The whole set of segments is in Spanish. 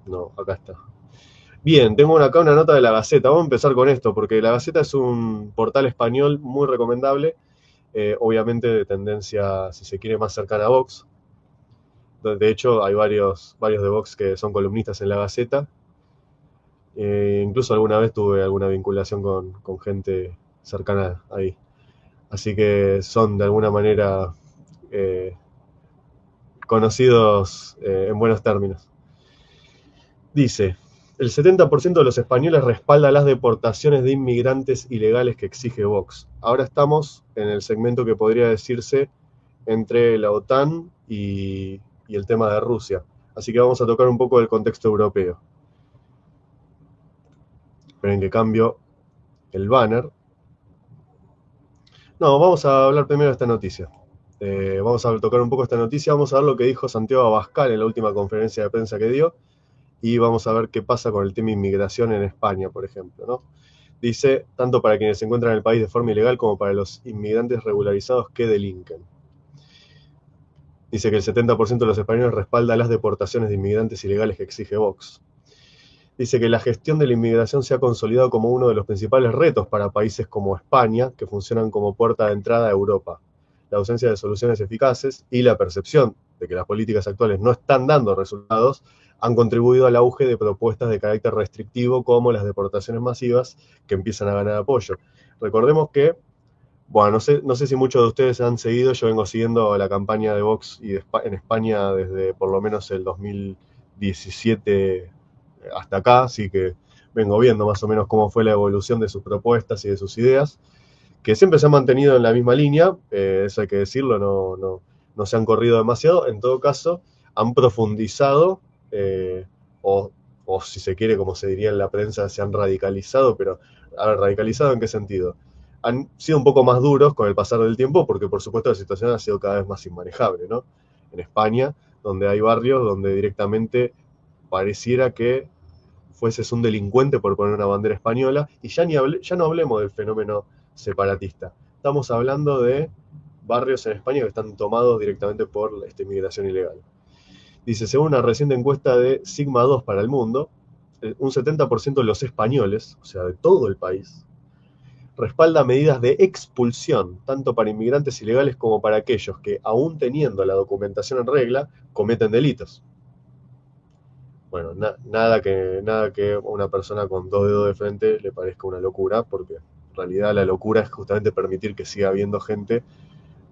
No, acá está. Bien, tengo acá una nota de La Gaceta. Vamos a empezar con esto, porque La Gaceta es un portal español muy recomendable, obviamente de tendencia, si se quiere, más cercana a Vox. De hecho, hay varios de Vox que son columnistas en La Gaceta. Incluso alguna vez tuve alguna vinculación con gente cercana ahí. Así que son de alguna manera eh, conocidos en buenos términos. Dice, el 70% de los españoles respalda las deportaciones de inmigrantes ilegales que exige Vox. Ahora estamos en el segmento que podría decirse entre la OTAN y el tema de Rusia. Así que vamos a tocar un poco del contexto europeo. Esperen que cambio el banner. No, vamos a hablar primero de esta noticia. Vamos a tocar un poco esta noticia, vamos a ver lo que dijo Santiago Abascal en la última conferencia de prensa que dio y vamos a ver qué pasa con el tema inmigración en España, por ejemplo, ¿no? Dice, tanto para quienes se encuentran en el país de forma ilegal como para los inmigrantes regularizados que delinquen. Dice que el 70% de los españoles respalda las deportaciones de inmigrantes ilegales que exige Vox. Dice que la gestión de la inmigración se ha consolidado como uno de los principales retos para países como España, que funcionan como puerta de entrada a Europa. La ausencia de soluciones eficaces y la percepción de que las políticas actuales no están dando resultados han contribuido al auge de propuestas de carácter restrictivo como las deportaciones masivas que empiezan a ganar apoyo. Recordemos que, bueno, no sé si muchos de ustedes han seguido, yo vengo siguiendo la campaña de Vox en España desde por lo menos el 2017 hasta acá, así que vengo viendo más o menos cómo fue la evolución de sus propuestas y de sus ideas, que siempre se han mantenido en la misma línea, eso hay que decirlo, no se han corrido demasiado, en todo caso han profundizado, eh, o, o si se quiere, como se diría en la prensa, se han radicalizado, pero a ver, ¿radicalizado en qué sentido? Han sido un poco más duros con el pasar del tiempo porque por supuesto la situación ha sido cada vez más inmanejable, ¿no? En España, donde hay barrios donde directamente pareciera que fueses un delincuente por poner una bandera española, y ya no hablemos del fenómeno separatista. Estamos hablando de barrios en España que están tomados directamente por esta inmigración ilegal. Dice, según una reciente encuesta de Sigma 2 para el mundo, un 70% de los españoles, o sea, de todo el país, respalda medidas de expulsión, tanto para inmigrantes ilegales como para aquellos que, aún teniendo la documentación en regla, cometen delitos. Bueno, nada que a una persona con dos dedos de frente le parezca una locura, porque en realidad la locura es justamente permitir que siga habiendo gente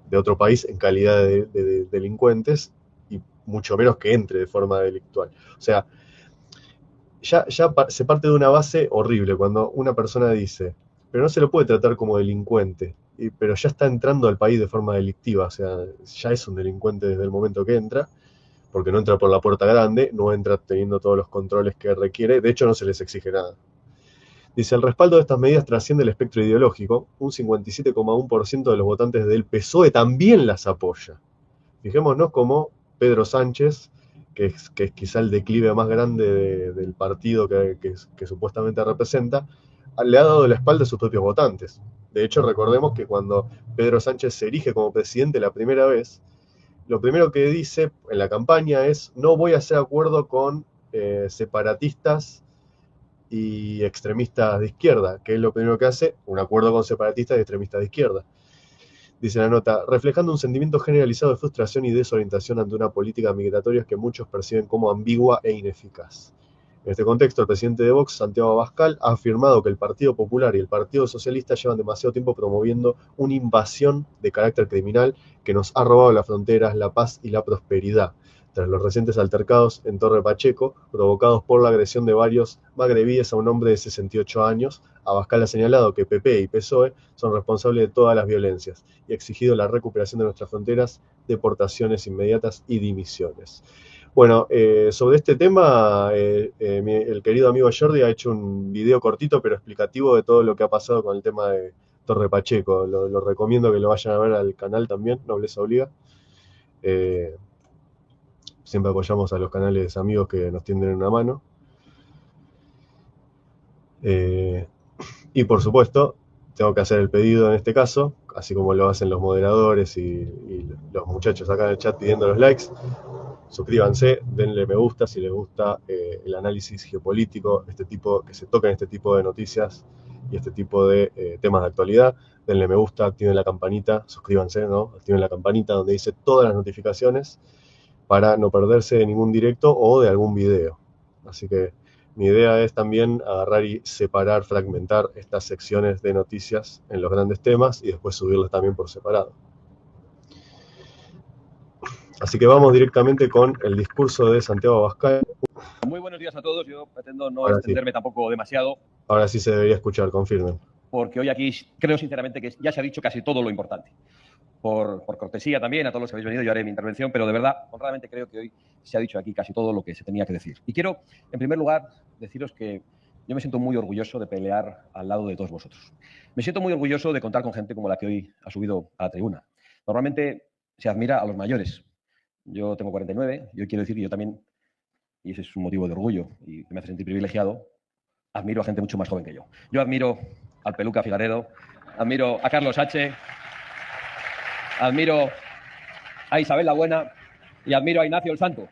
de otro país en calidad de delincuentes y mucho menos que entre de forma delictual. O sea, ya se parte de una base horrible cuando una persona dice, pero no se lo puede tratar como delincuente, pero ya está entrando al país de forma delictiva, o sea, ya es un delincuente desde el momento que entra, porque no entra por la puerta grande, no entra teniendo todos los controles que requiere, de hecho no se les exige nada. Dice, el respaldo de estas medidas trasciende el espectro ideológico, un 57,1% de los votantes del PSOE también las apoya. Fijémonos cómo Pedro Sánchez, que es quizá el declive más grande del partido que supuestamente representa, le ha dado la espalda a sus propios votantes. De hecho, recordemos que cuando Pedro Sánchez se erige como presidente la primera vez, lo primero que dice en la campaña es no voy a hacer acuerdo con separatistas y extremistas de izquierda, que es lo primero que hace, un acuerdo con separatistas y extremistas de izquierda. Dice la nota, reflejando un sentimiento generalizado de frustración y desorientación ante una política migratoria que muchos perciben como ambigua e ineficaz. En este contexto, el presidente de Vox, Santiago Abascal, ha afirmado que el Partido Popular y el Partido Socialista llevan demasiado tiempo promoviendo una invasión de carácter criminal que nos ha robado las fronteras, la paz y la prosperidad, tras los recientes altercados en Torre Pacheco, provocados por la agresión de varios magrebíes a un hombre de 68 años. Abascal ha señalado que PP y PSOE son responsables de todas las violencias y ha exigido la recuperación de nuestras fronteras, deportaciones inmediatas y dimisiones. Bueno, sobre este tema, el querido amigo Jordi ha hecho un video cortito pero explicativo de todo lo que ha pasado con el tema de Torre Pacheco. Lo recomiendo que lo vayan a ver al canal también, Nobleza Obliga. Eh, Siempre apoyamos a los canales amigos que nos tienden una mano. Eh, y por supuesto, tengo que hacer el pedido en este caso, así como lo hacen los moderadores y los muchachos acá en el chat pidiendo los likes. Suscríbanse, denle me gusta si les gusta el análisis geopolítico, que se toquen este tipo de noticias y este tipo de temas de actualidad. Denle me gusta, activen la campanita, suscríbanse, ¿no? Activen la campanita donde dice todas las notificaciones para no perderse de ningún directo o de algún video. Así que mi idea es también agarrar y separar, fragmentar estas secciones de noticias en los grandes temas y después subirlas también por separado. Así que vamos directamente con el discurso de Santiago Abascal. Muy buenos días a todos. Yo pretendo no extenderme tampoco demasiado. Ahora sí se debería escuchar, confirmen. Porque hoy aquí creo sinceramente que ya se ha dicho casi todo lo importante. Por cortesía también a todos los que habéis venido, yo haré mi intervención, pero de verdad, honradamente creo que hoy se ha dicho aquí casi todo lo que se tenía que decir. Y quiero, en primer lugar, deciros que yo me siento muy orgulloso de pelear al lado de todos vosotros. Me siento muy orgulloso de contar con gente como la que hoy ha subido a la tribuna. Normalmente se admira a los mayores. Yo tengo 49 y hoy quiero decir que yo también, y ese es un motivo de orgullo y me hace sentir privilegiado, admiro a gente mucho más joven que yo. Yo admiro al Peluca Figaredo, admiro a Carlos H., admiro a Isabel la Buena y admiro a Ignacio el Santo.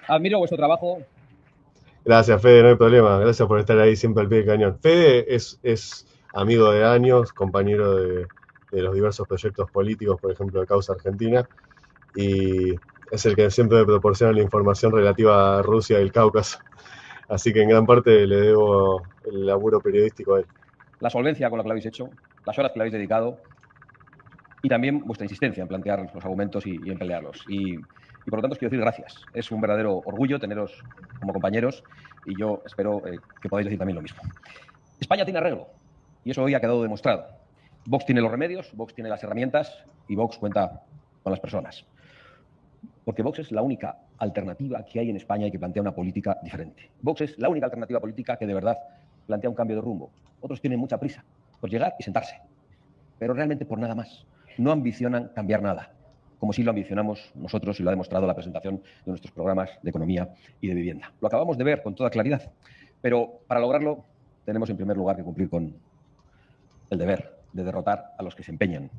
Admiro vuestro trabajo. Gracias, Fede, no hay problema. Gracias por estar ahí siempre al pie del cañón. Fede es amigo de años, compañero de los diversos proyectos políticos, por ejemplo, de Causa Argentina, y es el que siempre me proporciona la información relativa a Rusia y el Cáucaso. Así que en gran parte le debo el laburo periodístico a él. La solvencia con la que lo habéis hecho, las horas que le habéis dedicado y también vuestra insistencia en plantear los argumentos y en pelearlos. Y por lo tanto os quiero decir gracias. Es un verdadero orgullo teneros como compañeros y yo espero que podáis decir también lo mismo. España tiene arreglo y eso hoy ha quedado demostrado. Vox tiene los remedios, Vox tiene las herramientas y Vox cuenta con las personas. Porque Vox es la única alternativa que hay en España y que plantea una política diferente. Vox es la única alternativa política que de verdad plantea un cambio de rumbo. Otros tienen mucha prisa por llegar y sentarse, pero realmente por nada más. No ambicionan cambiar nada, como sí lo ambicionamos nosotros y lo ha demostrado la presentación de nuestros programas de economía y de vivienda. Lo acabamos de ver con toda claridad, pero para lograrlo tenemos en primer lugar que cumplir con el deber de derrotar a los que se empeñan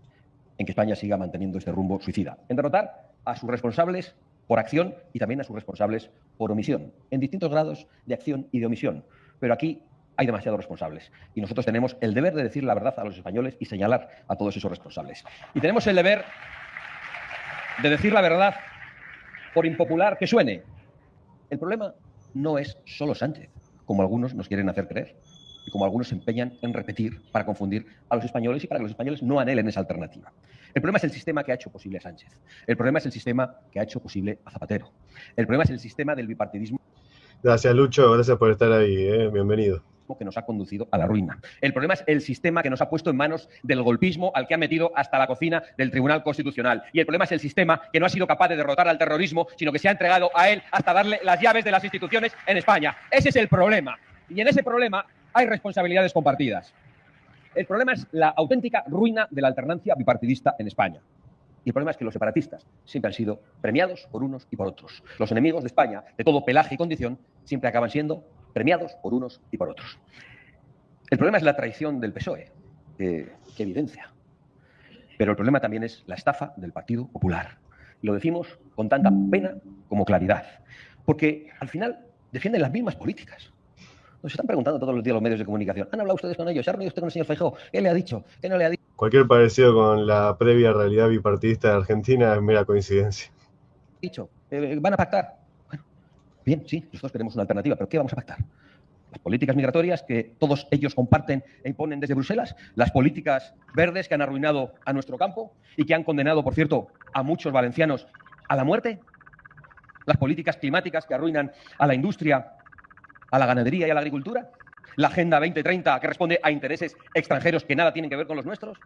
en que España siga manteniendo este rumbo suicida, en derrotar a sus responsables por acción y también a sus responsables por omisión, en distintos grados de acción y de omisión. Pero aquí hay demasiados responsables y nosotros tenemos el deber de decir la verdad a los españoles y señalar a todos esos responsables. Y tenemos el deber de decir la verdad, por impopular que suene. El problema no es solo Sánchez, como algunos nos quieren hacer creer y como algunos se empeñan en repetir para confundir a los españoles y para que los españoles no anhelen esa alternativa. El problema es el sistema que ha hecho posible a Sánchez. El problema es el sistema que ha hecho posible a Zapatero. El problema es el sistema del bipartidismo. Gracias, Lucho. Gracias por estar ahí. Bienvenido. Que nos ha conducido a la ruina. El problema es el sistema que nos ha puesto en manos del golpismo al que ha metido hasta la cocina del Tribunal Constitucional. Y el problema es el sistema que no ha sido capaz de derrotar al terrorismo, sino que se ha entregado a él hasta darle las llaves de las instituciones en España. Ese es el problema. Y en ese problema hay responsabilidades compartidas. El problema es la auténtica ruina de la alternancia bipartidista en España. Y el problema es que los separatistas siempre han sido premiados por unos y por otros. Los enemigos de España, de todo pelaje y condición, siempre acaban siendo premiados por unos y por otros. El problema es la traición del PSOE, que evidencia. Pero el problema también es la estafa del Partido Popular. Y lo decimos con tanta pena como claridad. Porque al final defienden las mismas políticas. Nos están preguntando todos los días los medios de comunicación. ¿Han hablado ustedes con ellos? ¿Se ha reunido usted con el señor Feijóo? ¿Qué le ha dicho? ¿Qué no le ha dicho? Cualquier parecido con la previa realidad bipartidista de Argentina es mera coincidencia. ¿Van a pactar? Bueno, bien, sí, nosotros queremos una alternativa, pero ¿qué vamos a pactar? Las políticas migratorias que todos ellos comparten e imponen desde Bruselas, las políticas verdes que han arruinado a nuestro campo y que han condenado, por cierto, a muchos valencianos a la muerte, las políticas climáticas que arruinan a la industria, a la ganadería y a la agricultura, la Agenda 2030 que responde a intereses extranjeros que nada tienen que ver con los nuestros,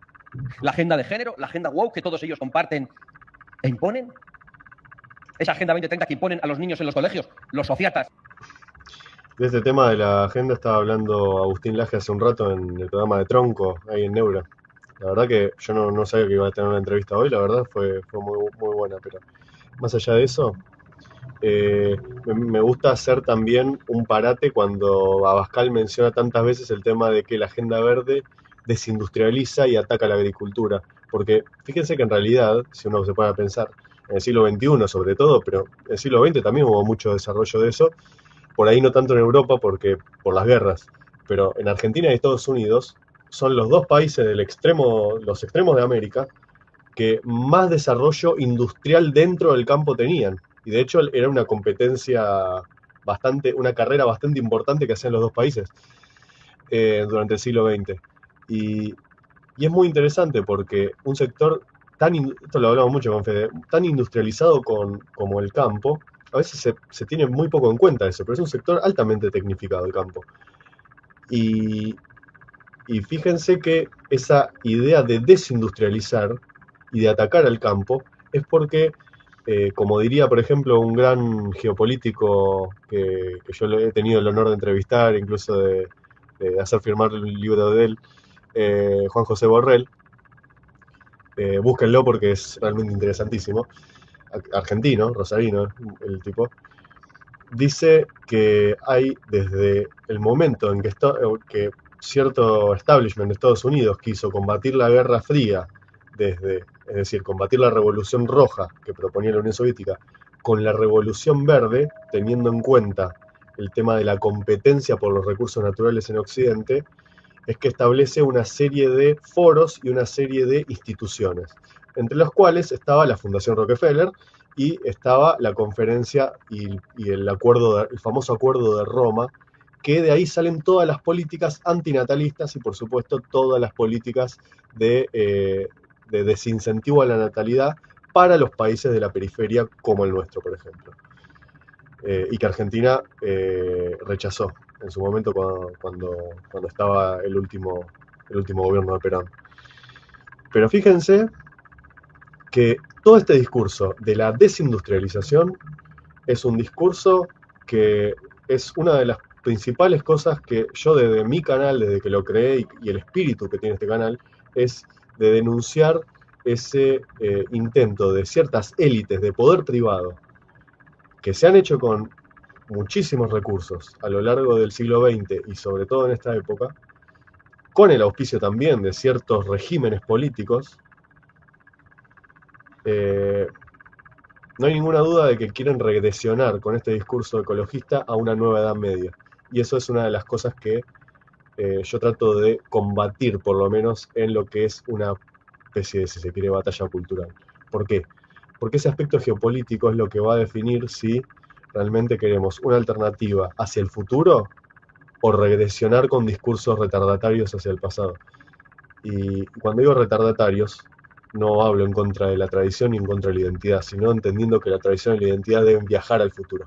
la agenda de género, la agenda woke que todos ellos comparten e imponen, esa Agenda 2030 que imponen a los niños en los colegios, los sociatas. De este tema de la agenda estaba hablando Agustín Laje hace un rato en el programa de Tronco, ahí en Neura. La verdad que yo no sabía que iba a tener una entrevista hoy, la verdad fue muy buena, pero más allá de eso, Me gusta hacer también un parate cuando Abascal menciona tantas veces el tema de que la agenda verde desindustrializa y ataca la agricultura. Porque fíjense que en realidad, si uno se pone a pensar, en el siglo XXI sobre todo, pero en el siglo XX también hubo mucho desarrollo de eso, por ahí no tanto en Europa porque por las guerras, pero en Argentina y Estados Unidos son los dos países del extremo, los extremos de América, que más desarrollo industrial dentro del campo tenían. Y de hecho era una competencia bastante, una carrera bastante importante que hacían los dos países durante el siglo XX. Y, y es muy interesante porque un sector tan, esto lo hablamos mucho con Fede, tan industrializado como el campo, a veces se tiene muy poco en cuenta eso, pero es un sector altamente tecnificado el campo. Y, y fíjense que esa idea de desindustrializar y de atacar al campo es porque, como diría, por ejemplo, un gran geopolítico que yo he tenido el honor de entrevistar, incluso de hacer firmar el libro de él, Juan José Borrell, búsquenlo porque es realmente interesantísimo, argentino, rosarino, el tipo, dice que hay desde el momento en que cierto establishment de Estados Unidos quiso combatir la Guerra Fría, es decir, combatir la Revolución Roja que proponía la Unión Soviética, con la Revolución Verde, teniendo en cuenta el tema de la competencia por los recursos naturales en Occidente, es que establece una serie de foros y una serie de instituciones, entre las cuales estaba la Fundación Rockefeller y estaba la conferencia y el famoso acuerdo de Roma, que de ahí salen todas las políticas antinatalistas y por supuesto todas las políticas de desincentivo a la natalidad para los países de la periferia como el nuestro, por ejemplo. Y que Argentina rechazó en su momento cuando estaba el último gobierno de Perón. Pero fíjense que todo este discurso de la desindustrialización es un discurso que es una de las principales cosas que yo desde mi canal, desde que lo creé y el espíritu que tiene este canal, es de denunciar ese intento de ciertas élites de poder privado que se han hecho con muchísimos recursos a lo largo del siglo XX y sobre todo en esta época, con el auspicio también de ciertos regímenes políticos, eh, no hay ninguna duda de que quieren regresionar con este discurso ecologista a una nueva Edad Media. Y eso es una de las cosas que yo trato de combatir, por lo menos en lo que es una especie de, si se quiere, batalla cultural. ¿Por qué? Porque ese aspecto geopolítico es lo que va a definir si realmente queremos una alternativa hacia el futuro o regresionar con discursos retardatarios hacia el pasado. Y cuando digo retardatarios, no hablo en contra de la tradición ni en contra de la identidad, sino entendiendo que la tradición y la identidad deben viajar al futuro.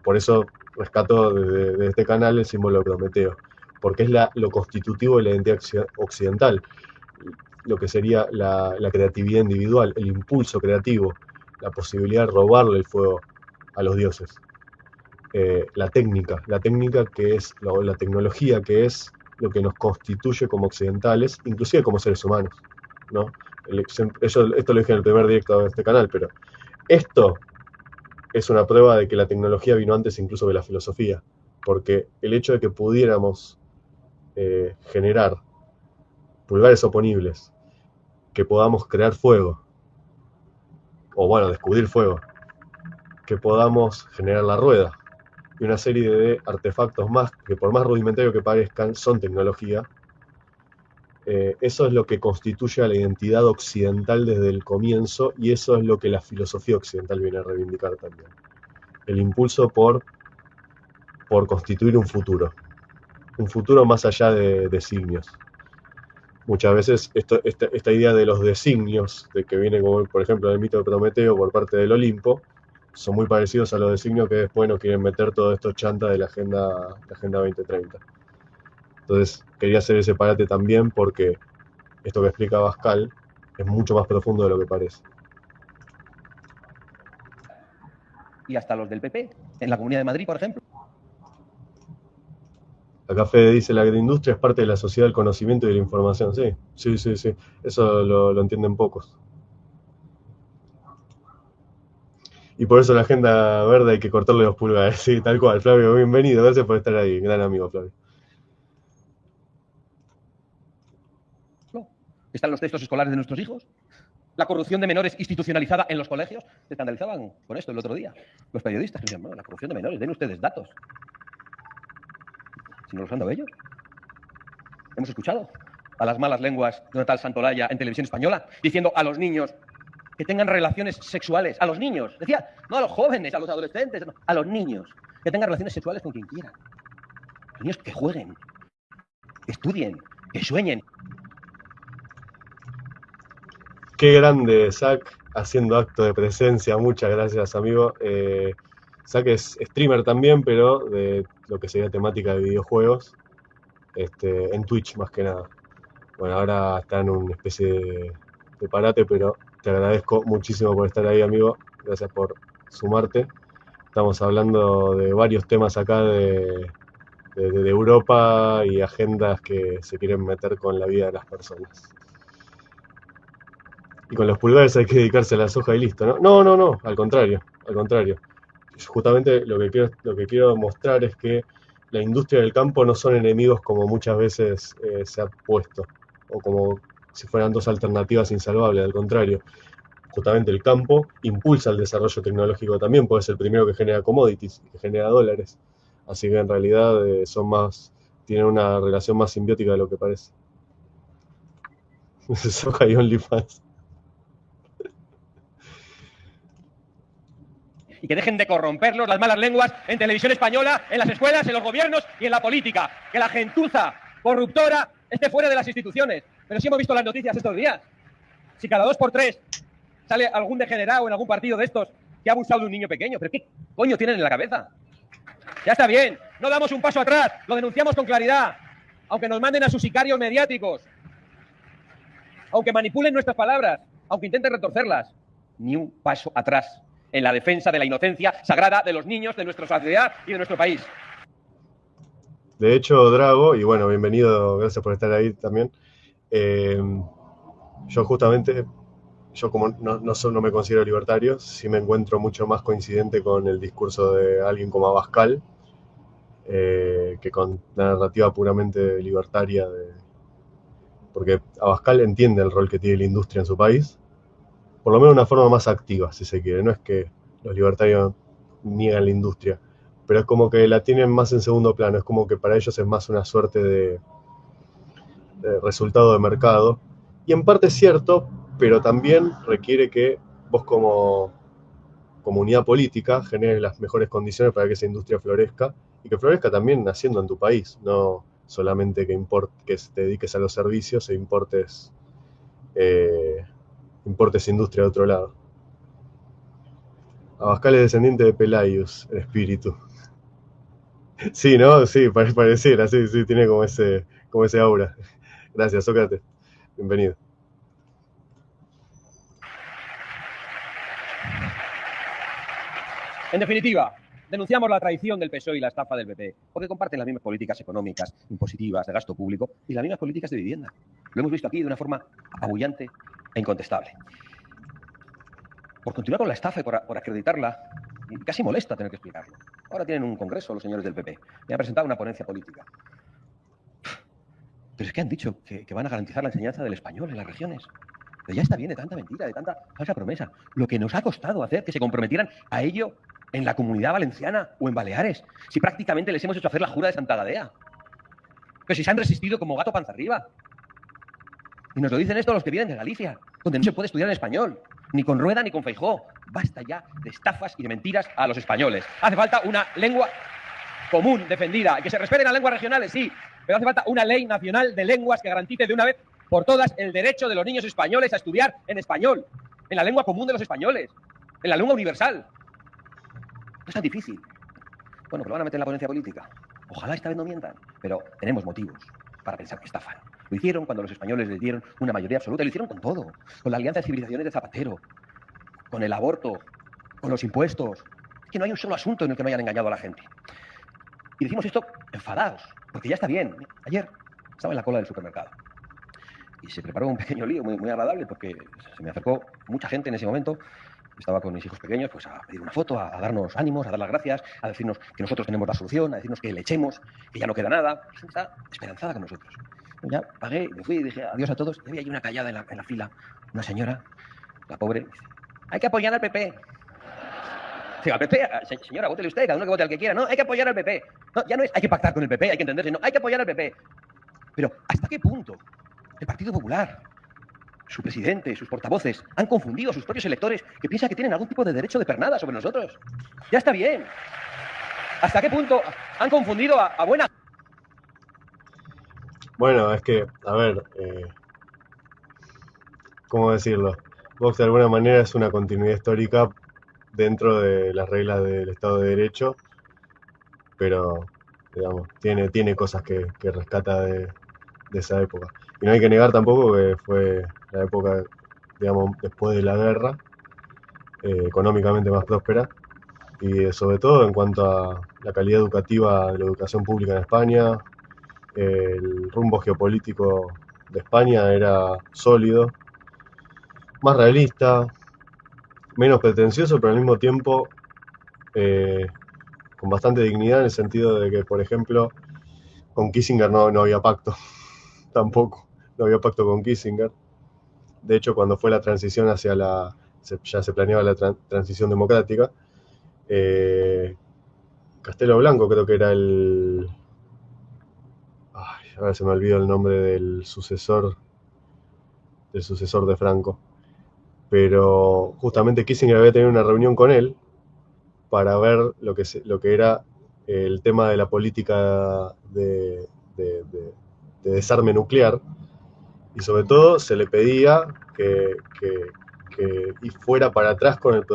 Por eso rescato desde este canal el símbolo de Prometeo, porque es lo constitutivo de la identidad occidental, lo que sería la creatividad individual, el impulso creativo, la posibilidad de robarle el fuego a los dioses. La técnica que es, la tecnología que es lo que nos constituye como occidentales, inclusive como seres humanos, ¿no? Esto lo dije en el primer directo de este canal, pero esto es una prueba de que la tecnología vino antes incluso de la filosofía, porque el hecho de que pudiéramos generar pulgares oponibles, que podamos crear fuego, o bueno, descubrir fuego, que podamos generar la rueda, y una serie de artefactos más que por más rudimentario que parezcan son tecnología. Eso es lo que constituye a la identidad occidental desde el comienzo y eso es lo que la filosofía occidental viene a reivindicar también. El impulso por constituir un futuro más allá de designios. Muchas veces esta idea de los designios, de que viene como por ejemplo el mito de Prometeo por parte del Olimpo, son muy parecidos a los designios que después nos quieren meter todo esto chanta de la Agenda 2030. Entonces quería hacer ese parate también porque esto que explica Abascal es mucho más profundo de lo que parece. Y hasta los del PP, en la Comunidad de Madrid, por ejemplo. Acá Fede dice, la agroindustria es parte de la sociedad del conocimiento y de la información. Sí. Eso lo entienden pocos. Y por eso la agenda verde hay que cortarle los pulgares. Sí, tal cual, Flavio, bienvenido. Gracias por estar ahí. Gran amigo, Flavio. No. ¿Están los textos escolares de nuestros hijos? La corrupción de menores institucionalizada en los colegios. Se escandalizaban con esto el otro día. Los periodistas que decían, bueno, la corrupción de menores, den ustedes datos. Si no los han dado ellos. Hemos escuchado a las malas lenguas de una tal Santolaya en televisión española diciendo a los niños que tengan relaciones sexuales. A los niños. Decía, no a los jóvenes, a los adolescentes, no, a los niños. Que tengan relaciones sexuales con quien quieran. Los niños que jueguen, que estudien, que sueñen. Qué grande, Zach, haciendo acto de presencia. Muchas gracias, amigo. Zach es streamer también, pero de lo que sería temática de videojuegos. En Twitch más que nada. Bueno, ahora está en una especie de parate, pero te agradezco muchísimo por estar ahí, amigo. Gracias por sumarte. Estamos hablando de varios temas acá de Europa y agendas que se quieren meter con la vida de las personas. Y con los pulgares hay que dedicarse a la soja y listo, ¿no? No, no, no, al contrario, al contrario. Justamente lo que quiero mostrar es que la industria del campo no son enemigos como muchas veces se ha puesto, o como si fueran dos alternativas insalvables, al contrario. Justamente el campo impulsa el desarrollo tecnológico también, puede ser el primero que genera commodities, que genera dólares. Así que en realidad tienen una relación más simbiótica de lo que parece. Soja y OnlyFans. Y que dejen de corromperlos las malas lenguas en televisión española, en las escuelas, en los gobiernos y en la política. Que la gentuza corruptora esté fuera de las instituciones. Pero sí hemos visto las noticias estos días. Si cada 2 por 3 sale algún degenerado en algún partido de estos que ha abusado de un niño pequeño. ¿Pero qué coño tienen en la cabeza? Ya está bien, no damos un paso atrás, lo denunciamos con claridad. Aunque nos manden a sus sicarios mediáticos, aunque manipulen nuestras palabras, aunque intenten retorcerlas, ni un paso atrás en la defensa de la inocencia sagrada de los niños de nuestra sociedad y de nuestro país. De hecho, Drago, y bueno, bienvenido, gracias por estar ahí también. Yo justamente, como no me considero libertario, sí me encuentro mucho más coincidente con el discurso de alguien como Abascal, que con la narrativa puramente libertaria, porque Abascal entiende el rol que tiene la industria en su país, por lo menos de una forma más activa, si se quiere. No es que los libertarios niegan la industria, pero es como que la tienen más en segundo plano, es como que para ellos es más una suerte de resultado de mercado. Y en parte es cierto, pero también requiere que vos como comunidad política generes las mejores condiciones para que esa industria florezca, y que florezca también naciendo en tu país, no solamente que te dediques a los servicios e importes industria de otro lado. Abascal es descendiente de Pelaius, el espíritu. Sí, ¿no? Sí, pareciera, sí, tiene como ese aura. Gracias, Sócrates. Bienvenido. En definitiva, denunciamos la traición del PSOE y la estafa del PP, porque comparten las mismas políticas económicas, impositivas, de gasto público y las mismas políticas de vivienda. Lo hemos visto aquí de una forma apabullante e incontestable. Por continuar con la estafa y por acreditarla, casi molesta tener que explicarlo. Ahora tienen un congreso los señores del PP y han presentado una ponencia política. Pero es que han dicho que van a garantizar la enseñanza del español en las regiones. Pero ya está bien de tanta mentira, de tanta falsa promesa. Lo que nos ha costado hacer que se comprometieran a ello en la Comunidad Valenciana o en Baleares, si prácticamente les hemos hecho hacer la jura de Santa Gadea. Pero si se han resistido como gato panza arriba. Y nos lo dicen esto los que vienen de Galicia, donde no se puede estudiar en español, ni con Rueda ni con Feijóo. Basta ya de estafas y de mentiras a los españoles. Hace falta una lengua común, defendida, y que se respeten las lenguas regionales, sí, pero hace falta una ley nacional de lenguas que garantice de una vez por todas el derecho de los niños españoles a estudiar en español, en la lengua común de los españoles, en la lengua universal. No es tan difícil. Bueno, pero lo van a meter en la ponencia política. Ojalá esta vez no mientan, pero tenemos motivos para pensar que estafan. Lo hicieron cuando los españoles les dieron una mayoría absoluta, lo hicieron con todo, con la Alianza de Civilizaciones de Zapatero, con el aborto, con los impuestos. Es que no hay un solo asunto en el que no hayan engañado a la gente. Y decimos esto enfadados, porque ya está bien. Ayer estaba en la cola del supermercado y se preparó un pequeño lío muy agradable, porque se me acercó mucha gente en ese momento estaba con mis hijos pequeños, pues a pedir una foto, a darnos ánimos, a dar las gracias, a decirnos que nosotros tenemos la solución, a decirnos que le echemos, que ya no queda nada. La gente está esperanzada con nosotros. Ya pagué, me fui y dije adiós a todos. Y había ahí una callada en la fila, una señora, la pobre, dice, hay que apoyar al PP. Digo, al PP, señora, vótele usted, cada uno que vote al que quiera. No, hay que apoyar al PP. No, ya no es hay que pactar con el PP, hay que entenderse, no, hay que apoyar al PP. Pero, ¿hasta qué punto el Partido Popular, su presidente, sus portavoces, han confundido a sus propios electores que piensan que tienen algún tipo de derecho de pernada sobre nosotros? Ya está bien. ¿Hasta qué punto han confundido a buena... Bueno, es que, a ver, ¿cómo decirlo? Vox de alguna manera es una continuidad histórica dentro de las reglas del Estado de Derecho, pero, digamos, tiene cosas que rescata de esa época. Y no hay que negar tampoco que fue la época, digamos, después de la guerra, económicamente más próspera, y sobre todo en cuanto a la calidad educativa de la educación pública en España. El rumbo geopolítico de España era sólido, más realista, menos pretencioso, pero al mismo tiempo con bastante dignidad, en el sentido de que, por ejemplo, con Kissinger no había pacto, tampoco, no había pacto con Kissinger. De hecho, cuando fue la transición ya se planeaba la transición democrática, Castelo Blanco creo que era ahora se me olvidó el nombre del sucesor de Franco, pero justamente Kissinger había tenido una reunión con él para ver lo que era el tema de la política de desarme nuclear, y sobre todo se le pedía que fuera para atrás con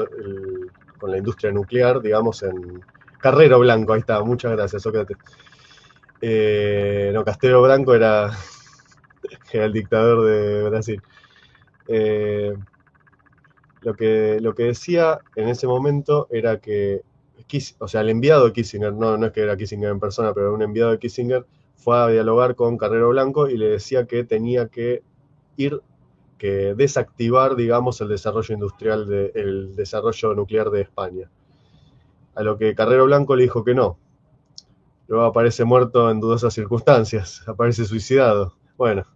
la industria nuclear, digamos, en Carrero Blanco. Ahí está, muchas gracias, Sócrates. No, Castelo Branco era el dictador de Brasil. Lo que decía en ese momento era que, o sea, el enviado de Kissinger, no es que era Kissinger en persona, pero un enviado de Kissinger fue a dialogar con Carrero Blanco y le decía que tenía que desactivar, digamos, el desarrollo industrial, el desarrollo nuclear de España. A lo que Carrero Blanco le dijo que no. Luego aparece muerto en dudosas circunstancias, aparece suicidado. Bueno,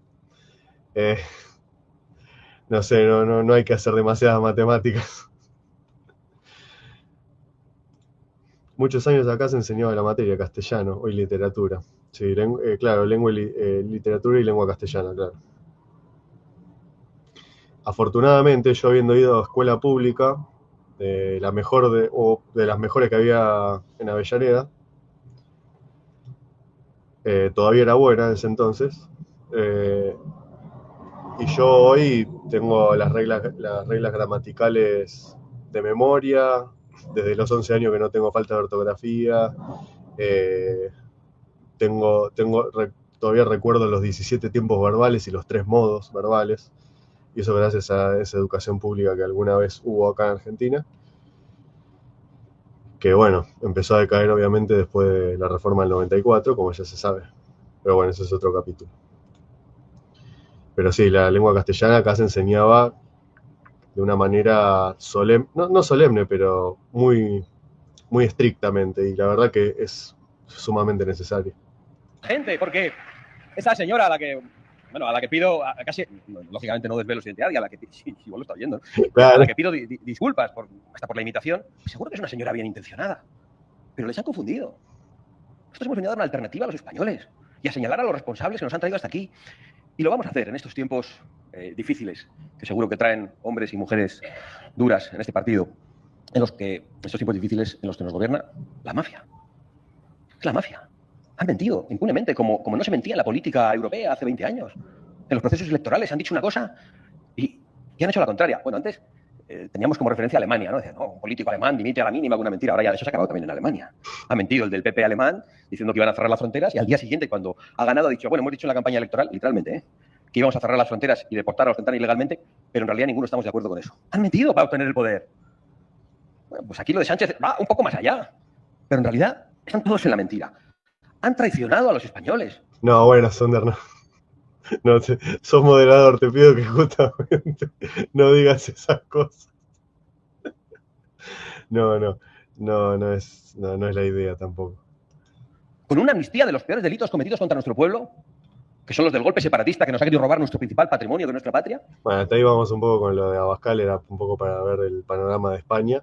no sé, no hay que hacer demasiadas matemáticas. Muchos años acá se enseñaba la materia castellano, hoy literatura. Sí, claro, literatura y lengua castellana, claro. Afortunadamente, yo habiendo ido a escuela pública, de las mejores que había en Avellaneda, todavía era buena en ese entonces, y yo hoy tengo las reglas gramaticales de memoria, desde los 11 años que no tengo falta de ortografía, todavía recuerdo los 17 tiempos verbales y los 3 modos verbales, y eso gracias a esa educación pública que alguna vez hubo acá en Argentina, que bueno, empezó a decaer obviamente después de la reforma del 94, como ya se sabe, pero bueno, ese es otro capítulo. Pero sí, la lengua castellana acá se enseñaba de una manera solemne, no solemne, pero muy, muy estrictamente, y la verdad que es sumamente necesario. Gente, porque esa señora a la que pido, casi, lógicamente no desvelo su identidad, y a la que, si igual lo está oyendo, Claro. a la que pido disculpas hasta por la imitación, seguro que es una señora bien intencionada, pero les han confundido. Nosotros hemos venido a dar una alternativa a los españoles y a señalar a los responsables que nos han traído hasta aquí. Y lo vamos a hacer en estos tiempos difíciles, que seguro que traen hombres y mujeres duras en este partido, estos tiempos difíciles en los que nos gobierna la mafia. Es la mafia. Han mentido impunemente, como no se mentía en la política europea hace 20 años. En los procesos electorales han dicho una cosa y han hecho la contraria. Bueno, antes teníamos como referencia a Alemania, ¿no? Decían, no, un político alemán dimite a la mínima con una mentira. Ahora ya eso se ha acabado también en Alemania. Ha mentido el del PP alemán diciendo que iban a cerrar las fronteras, y al día siguiente, cuando ha ganado, ha dicho, bueno, hemos dicho en la campaña electoral, literalmente, que íbamos a cerrar las fronteras y deportar a los que entran ilegalmente, pero en realidad ninguno estamos de acuerdo con eso. Han mentido para obtener el poder. Bueno, pues aquí lo de Sánchez va un poco más allá, pero en realidad están todos en la mentira. Han traicionado a los españoles. No, bueno, Sonder, no. No, sos moderador, te pido que justamente no digas esas cosas. No, no, no es la idea tampoco. Con una amnistía de los peores delitos cometidos contra nuestro pueblo, que son los del golpe separatista que nos ha querido robar nuestro principal patrimonio de nuestra patria. Bueno, hasta ahí vamos un poco con lo de Abascal, era un poco para ver el panorama de España.